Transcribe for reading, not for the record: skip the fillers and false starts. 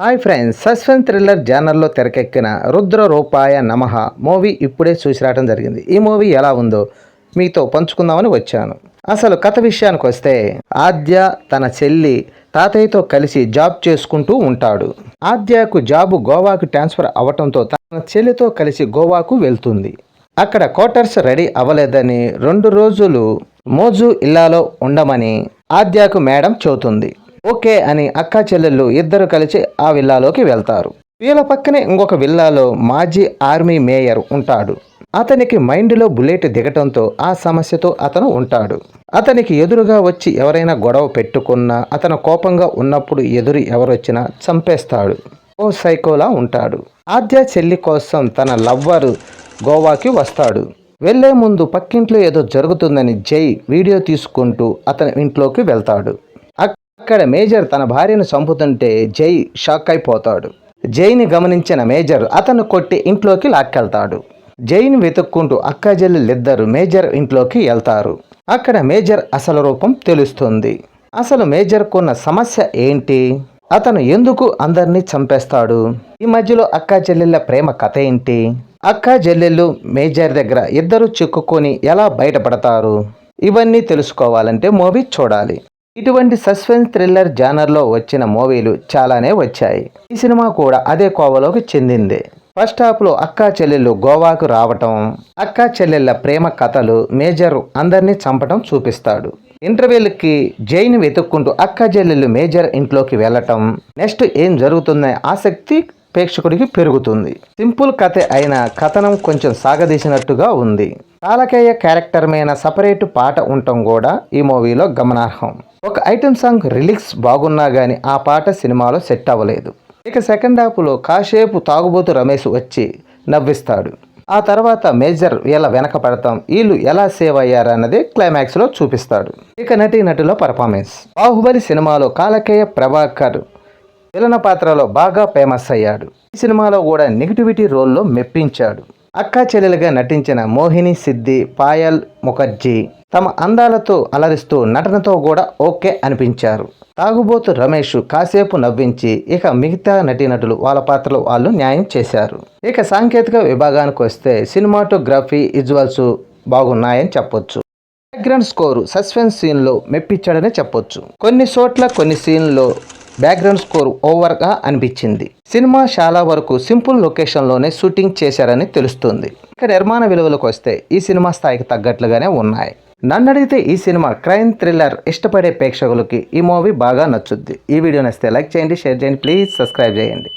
Hi friends, suspense thriller జానర్లో తెరకెక్కిన రుద్ర రూపాయ నమః మూవీ ఇప్పుడే చూసి రావడం జరిగింది. ఈ మూవీ ఎలా ఉందో మీతో పంచుకుందామని వచ్చాను. అసలు కథ విషయానికి వస్తే, ఆద్య తన చెల్లి తాతయ్యతో కలిసి జాబ్ చేసుకుంటూ ఉంటాడు. ఆద్యకు జాబు గోవాకు ట్రాన్స్ఫర్ అవటంతో తన చెల్లితో కలిసి గోవాకు వెళ్తుంది. అక్కడ క్వార్టర్స్ రెడీ అవ్వలేదని 2 రోజులు మోజు ఇల్లాలో ఉండమని ఆద్యకు మేడం చెబుతుంది. ఓకే అని అక్కా చెల్లెళ్ళు ఇద్దరు కలిసి ఆ విల్లాలోకి వెళ్తారు. వీళ్ళ పక్కనే ఇంకొక విల్లాలో మాజీ ఆర్మీ మేయర్ ఉంటాడు. అతనికి మైండ్లో బుల్లెట్ దిగటంతో ఆ సమస్యతో అతను ఉంటాడు. అతనికి ఎదురుగా వచ్చి ఎవరైనా గొడవ పెట్టుకున్నా, అతను కోపంగా ఉన్నప్పుడు ఎదురు ఎవరొచ్చినా చంపేస్తాడు. ఓ సైకోలా ఉంటాడు. ఆద్య చెల్లి కోసం తన లవ్వరు గోవాకి వస్తాడు. వెళ్లే ముందు పక్కింట్లో ఏదో జరుగుతుందని జై వీడియో తీసుకుంటూ అతని ఇంట్లోకి వెళ్తాడు. అక్కడ మేజర్ తన భార్యను చంపుతుంటే జై షాక్ అయిపోతాడు. జైని గమనించిన మేజర్ అతను కొట్టి ఇంట్లోకి లాక్కెళ్తాడు. జైని వెతుక్కుంటూ అక్కా చెల్లెలిద్దరు మేజర్ ఇంట్లోకి వెళ్తారు. అక్కడ మేజర్ అసలు రూపం తెలుస్తుంది. అసలు మేజర్కున్న సమస్య ఏంటి? అతను ఎందుకు అందరినీ చంపేస్తాడు? ఈ మధ్యలో అక్కా చెల్లెళ్ళ ప్రేమ కథ ఏంటి? అక్కా చెల్లెళ్ళు మేజర్ దగ్గర ఇద్దరు చిక్కుకొని ఎలా బయటపడతారు? ఇవన్నీ తెలుసుకోవాలంటే మూవీ చూడాలి. ఇటువంటి సస్పెన్స్ థ్రిల్లర్ జానర్లో వచ్చిన మూవీలు చాలానే వచ్చాయి. ఈ సినిమా కూడా అదే కోవలోకి చెందిందే. ఫస్ట్ హాఫ్లో అక్కా చెల్లెళ్ళు గోవాకు రావటం, అక్కా చెల్లెళ్ళ ప్రేమ కథలు, మేజర్ అందరినీ చంపటం చూపిస్తాడు. ఇంటర్వెల్కి జైని వెతుక్కుంటూ అక్కా చెల్లెళ్ళు మేజర్ ఇంట్లోకి వెళ్ళటం, నెక్స్ట్ ఏం జరుగుతుందనే ఆసక్తి ప్రేక్షకుడికి పెరుగుతుంది. సింపుల్ కథ అయినా కథనం కొంచెం సాగదీసినట్టుగా ఉంది. కాలకేయ క్యారెక్టర్ మీద సపరేట్ పాట ఉండటం కూడా ఈ మూవీలో గమనార్హం. ఒక ఐటెం సాంగ్ రిలీక్స్ బాగున్నా కానీ ఆ పాట సినిమాలో సెట్ అవ్వలేదు. ఇక సెకండ్ హాఫ్లో కాసేపు తాగుబోతు రమేష్ వచ్చి నవ్విస్తాడు. ఆ తర్వాత మేజర్ వీళ్ళ వెనక పడతాం, వీళ్ళు ఎలా సేవ్ అయ్యారన్నది క్లైమాక్స్లో చూపిస్తాడు. ఇక నటుల పర్ఫార్మెన్స్. బాహుబలి సినిమాలో కాలకేయ ప్రభాకర్ విలన పాత్రలో బాగా ఫేమస్ అయ్యాడు. ఈ సినిమాలో కూడా నెగిటివిటీ రోల్లో మెప్పించాడు. అక్కా చెల్లెలుగా నటించిన మోహిని సిద్ది, పాయల్ ముఖర్జీ తమ అందాలతో అలరిస్తూ నటనతో కూడా ఓకే అనిపించారు. తాగుబోతు రమేష్ కాసేపు నవ్వించి ఇక మిగతా నటీనటులు వాళ్ళ పాత్రలు వాళ్ళు న్యాయం చేశారు. ఇక సాంకేతిక విభాగానికి వస్తే సినిమాటోగ్రఫీ, విజువల్స్ బాగున్నాయని చెప్పొచ్చు. బ్యాక్గ్రౌండ్ స్కోరు సస్పెన్స్ సీన్లో మెప్పించాడని చెప్పొచ్చు. కొన్ని చోట్ల కొన్ని సీన్లో బ్యాక్గ్రౌండ్ స్కోర్ ఓవర్గా అనిపించింది. సినిమా చాలా వరకు సింపుల్ లొకేషన్లోనే షూటింగ్ చేశారని తెలుస్తుంది. ఇక నిర్మాణ విలువలకు వస్తే ఈ సినిమా స్థాయికి తగ్గట్లుగానే ఉన్నాయి. నన్ను అడిగితే ఈ సినిమా క్రైమ్ థ్రిల్లర్ ఇష్టపడే ప్రేక్షకులకి ఈ మూవీ బాగా నచ్చుద్ది. ఈ వీడియో నచ్చితే లైక్ చేయండి, షేర్ చేయండి, ప్లీజ్ సబ్స్క్రైబ్ చేయండి.